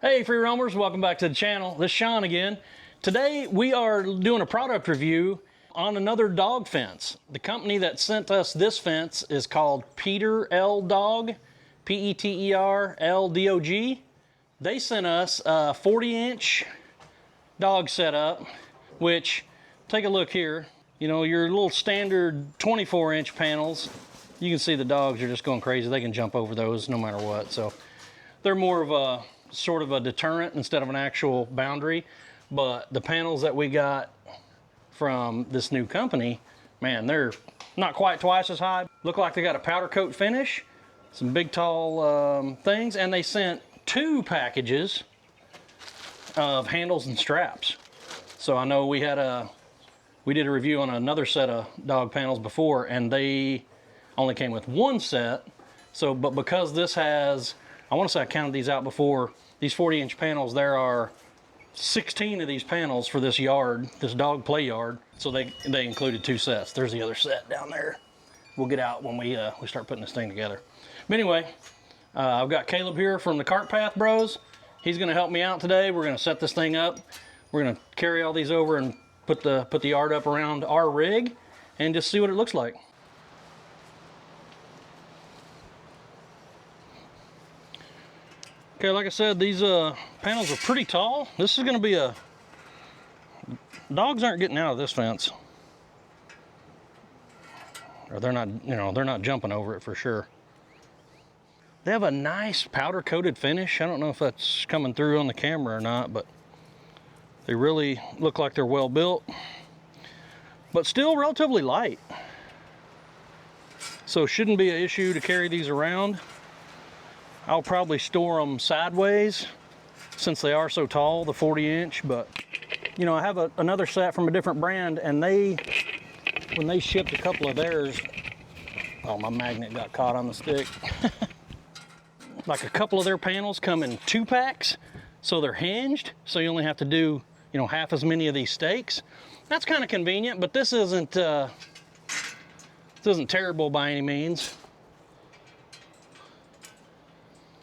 Hey free roamers, welcome back to the channel. This is Sean again. Today we are doing a product review on another dog fence. The company that sent us this fence is called Petorldog, Peterldog. They sent us a 40-inch dog setup, which, take a look here. You know, your little standard 24-inch panels, you can see the dogs are just going crazy. They can jump over those no matter what. So they're more of a sort of a deterrent instead of an actual boundary. But the panels that we got from this new company, man, they're not quite twice as high. Look like they got a powder coat finish, some big tall things, and they sent 2 packages of handles and straps. So I know we did a review on another set of dog panels before, and they only came with 1 set. So, but because this has, I want to say I counted these out before, these 40-inch panels, there are 16 of these panels for this yard, this dog play yard. So they included 2 sets. There's the other set down there. We'll get out when we start putting this thing together. But anyway, I've got Caleb here from the Cart Path Bros. He's going to help me out today. We're going to set this thing up. We're going to carry all these over and put the yard up around our rig and just see what it looks like. Okay, like I said, these panels are pretty tall. This is going to be dogs aren't getting out of this fence, or they're not, you know, they're not jumping over it for sure. They have a nice powder coated finish. I don't know if that's coming through on the camera or not, but they really look like they're well built, but still relatively light. So shouldn't be an issue to carry these around. I'll probably store them sideways since they are so tall, the 40-inch, but you know, I have another set from a different brand, and when they shipped a couple of theirs, oh, my magnet got caught on the stick. Like a couple of their panels come in 2 packs, so they're hinged, so you only have to do, you know, half as many of these stakes. That's kind of convenient, but this isn't terrible by any means.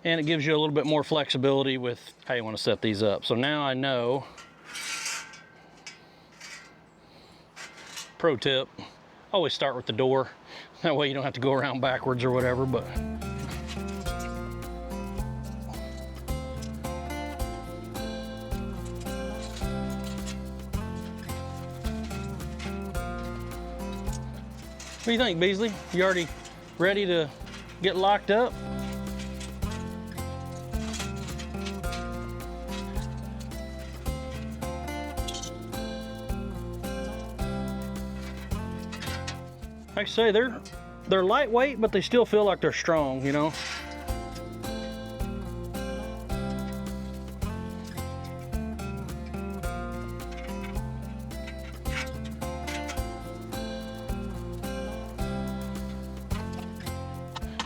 And it gives you a little bit more flexibility with how you want to set these up. So now I know. Pro tip, always start with the door. That way you don't have to go around backwards or whatever, but. What do you think, Beasley? You already ready to get locked up? Like I say, they're lightweight, but they still feel like they're strong, you know.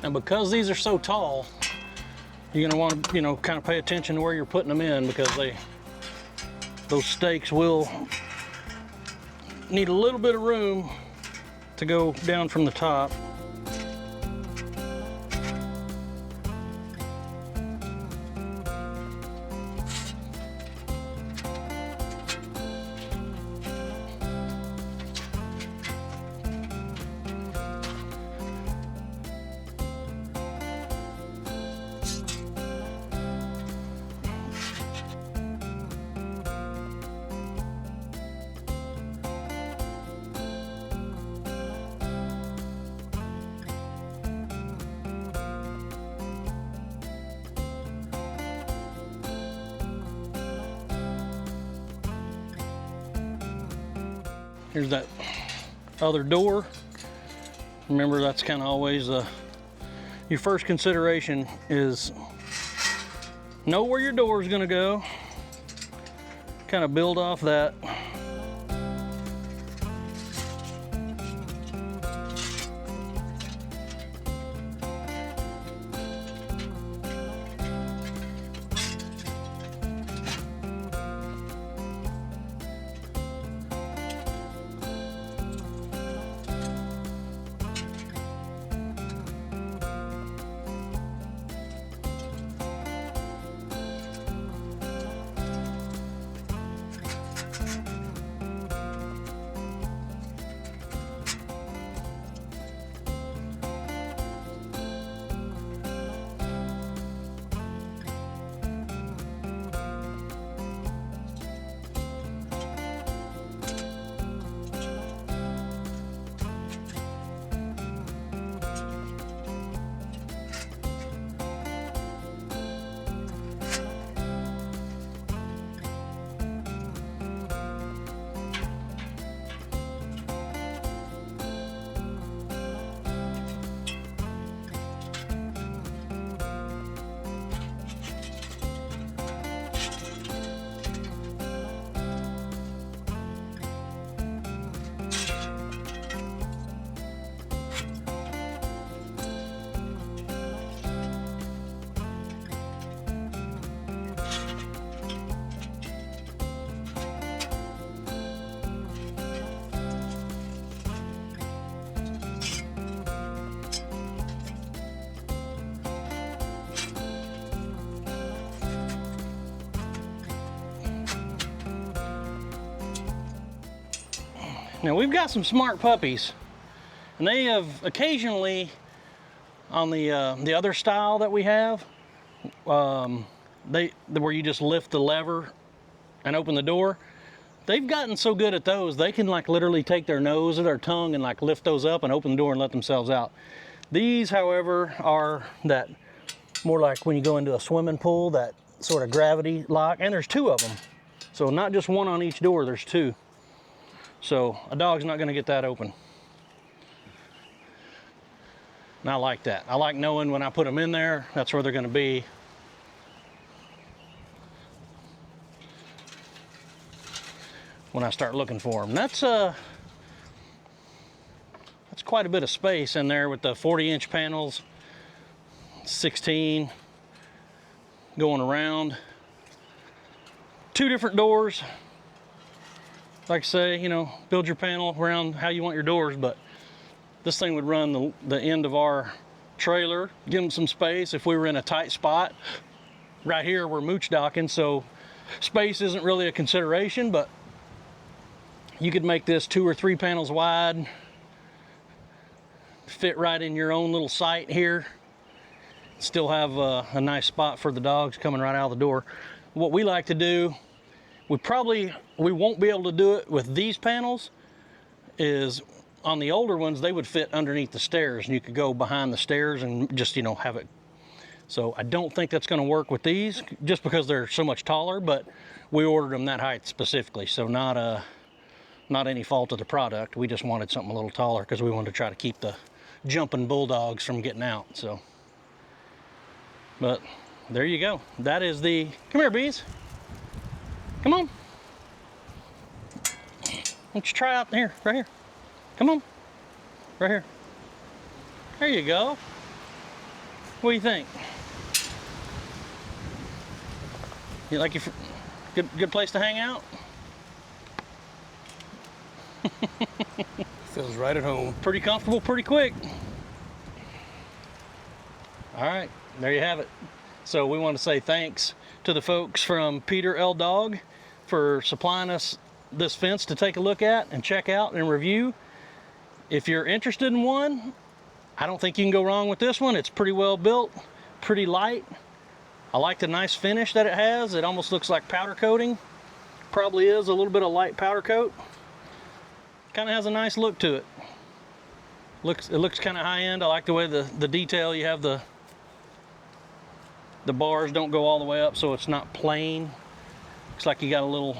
And because these are so tall, you're gonna want to, you know, kind of pay attention to where you're putting them in, because those stakes will need a little bit of room to go down from the top. Here's that other door. Remember, that's kind of always your first consideration is know where your door is going to go. Kind of build off that. Now we've got some smart puppies, and they have occasionally, on the other style that we have, where you just lift the lever and open the door, they've gotten so good at those, they can like literally take their nose or their tongue and like lift those up and open the door and let themselves out. These, however, are that more like when you go into a swimming pool, that sort of gravity lock, and there's two of them. So not just one on each door, there's two. So a dog's not gonna get that open. And I like that. I like knowing when I put them in there, that's where they're gonna be. When I start looking for them. That's quite a bit of space in there with the 40-inch panels, 16 going around. Two different doors. Like I say, you know, build your panel around how you want your doors, but this thing would run the end of our trailer, give them some space if we were in a tight spot. Right here we're mooch docking, so space isn't really a consideration, but you could make this 2 or 3 panels wide, fit right in your own little sight here, still have a nice spot for the dogs coming right out of the door. What we like to do, we won't be able to do it with these panels, is on the older ones, they would fit underneath the stairs, and you could go behind the stairs and just, you know, have it. So I don't think that's gonna work with these, just because they're so much taller, but we ordered them that height specifically, so not any fault of the product. We just wanted something a little taller because we wanted to try to keep the jumping bulldogs from getting out, so. But there you go. That is the, come here, bees. Come on. Why don't you try out here, right here. Come on, right here. There you go. What do you think? You like your good place to hang out? Feels right at home. Pretty comfortable, pretty quick. All right, there you have it. So we want to say thanks to the folks from Petorldog for supplying us this fence to take a look at and check out and review. If you're interested in one, I don't think you can go wrong with this one. It's pretty well built, pretty light. I like the nice finish that it has. It almost looks like powder coating. Probably is a little bit of light powder coat. Kind of has a nice look to it. It looks kind of high end. I like the way the detail. You have the bars don't go all the way up, so it's not plain. Looks like you got a little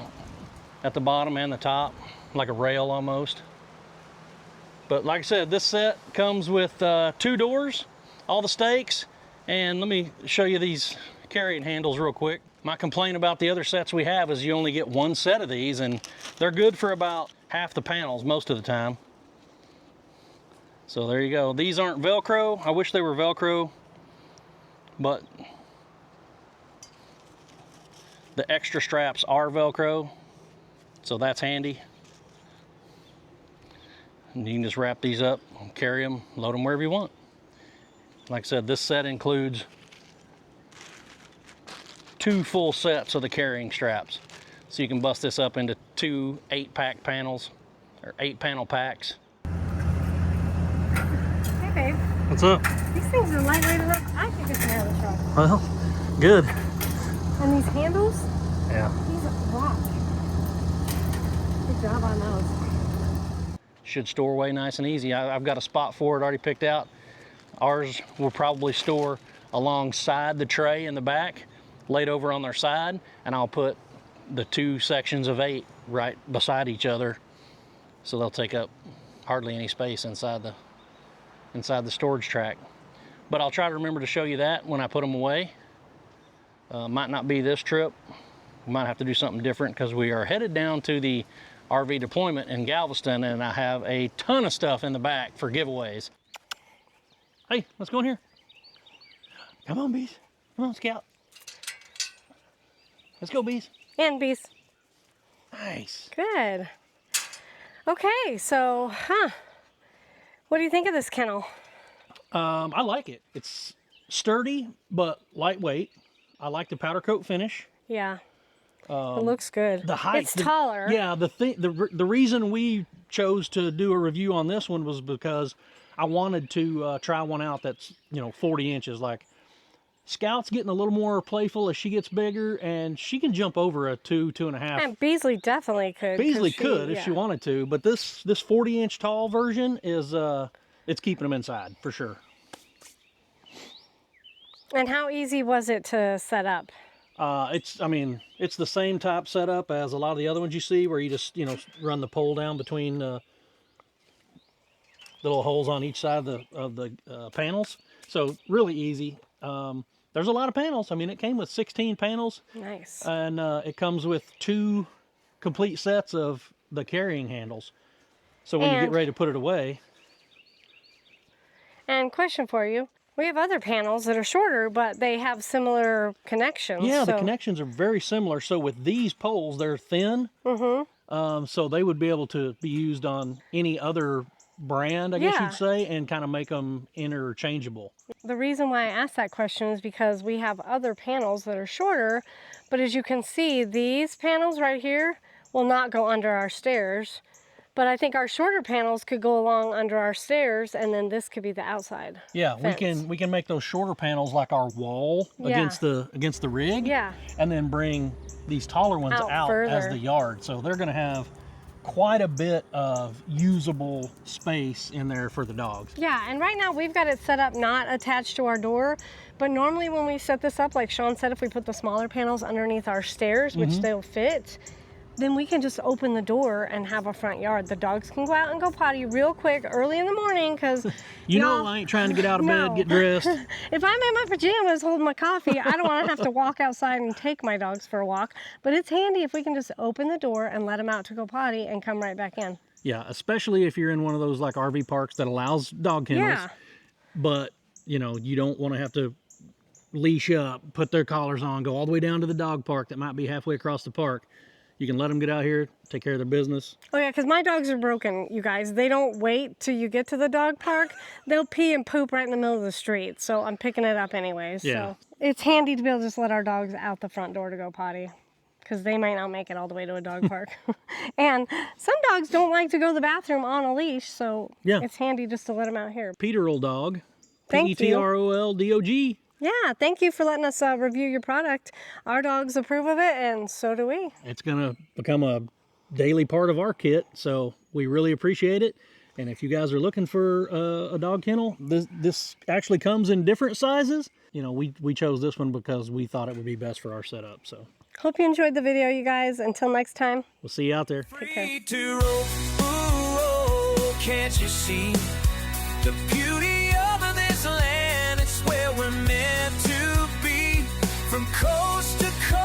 at the bottom and the top, like a rail almost. But like I said, this set comes with 2 doors, all the stakes, and let me show you these carrying handles real quick. My complaint about the other sets we have is you only get 1 set of these, and they're good for about half the panels most of the time. So there you go. These aren't Velcro. I wish they were Velcro, but the extra straps are Velcro, so that's handy. And you can just wrap these up, carry them, load them wherever you want. Like I said, this set includes 2 full sets of the carrying straps. So you can bust this up into 2 8-pack panels, or 8-panel packs. Hey babe. What's up? These things are lightweight enough. I think it's out of the truck. Well, good. And these handles? Yeah. These rock. Good job on those. Should store away nice and easy. I've got a spot for it already picked out. Ours will probably store alongside the tray in the back, laid over on their side, and I'll put the 2 sections of 8 right beside each other, so they'll take up hardly any space inside the storage track. But I'll try to remember to show you that when I put them away. Might not be this trip. We might have to do something different because we are headed down to the RV deployment in Galveston, and I have a ton of stuff in the back for giveaways. Hey, let's go in here. Come on, bees. Come on, Scout. Let's go, bees. And bees. Nice. Good. Okay, so, what do you think of this kennel? I like it. It's sturdy, but lightweight. I like the powder coat finish. Yeah. It looks good. The height, it's taller. Yeah, the reason we chose to do a review on this one was because I wanted to try one out that's 40 inches. Like Scout's getting a little more playful as she gets bigger, and she can jump over a 2.5. And Beasley definitely could. Beasley could if she wanted to, but this 40-inch tall version is it's keeping them inside for sure. And how easy was it to set up? It's the same type setup as a lot of the other ones you see, where you just run the pole down between the little holes on each side of the panels. So really easy. There's a lot of panels. I mean, it came with 16 panels. Nice. And it comes with 2 complete sets of the carrying handles. So when you get ready to put it away. And question for you. We have other panels that are shorter, but they have similar connections. Yeah, the connections are very similar. So with these poles, they're thin. Mm-hmm. So they would be able to be used on any other brand, I guess you'd say, and kind of make them interchangeable. The reason why I asked that question is because we have other panels that are shorter, but as you can see, these panels right here will not go under our stairs. But I think our shorter panels could go along under our stairs, and then this could be the outside. Yeah, fence. we can make those shorter panels like our wall against the rig. Yeah. And then bring these taller ones out as the yard. So they're going to have quite a bit of usable space in there for the dogs. Yeah, and right now we've got it set up not attached to our door, but normally when we set this up, like Sean said, if we put the smaller panels underneath our stairs, which they'll fit, then we can just open the door and have a front yard. The dogs can go out and go potty real quick early in the morning because you know I ain't trying to get out of bed, get dressed. If I'm in my pajamas holding my coffee, I don't want to have to walk outside and take my dogs for a walk. But it's handy if we can just open the door and let them out to go potty and come right back in. Yeah, especially if you're in one of those like RV parks that allows dog kennels. Yeah. But you don't want to have to leash up, put their collars on, go all the way down to the dog park that might be halfway across the park. You can let them get out here, take care of their business. Oh yeah, because my dogs are broken, you guys. They don't wait till you get to the dog park. They'll pee and poop right in the middle of the street. So I'm picking it up anyways. Yeah. So it's handy to be able to just let our dogs out the front door to go potty, because they might not make it all the way to a dog park. And some dogs don't like to go to the bathroom on a leash, so it's handy just to let them out here. Petorldog. Thank you. Petroldog. Yeah, thank you for letting us review your product. Our dogs approve of it, and so do we. It's going to become a daily part of our kit, so we really appreciate it. And if you guys are looking for a dog kennel, this actually comes in different sizes. We chose this one because we thought it would be best for our setup. So hope you enjoyed the video, you guys. Until next time. We'll see you out there. Take care. Can't you see the beauty of this land? It's where we're meant to be, from coast to coast.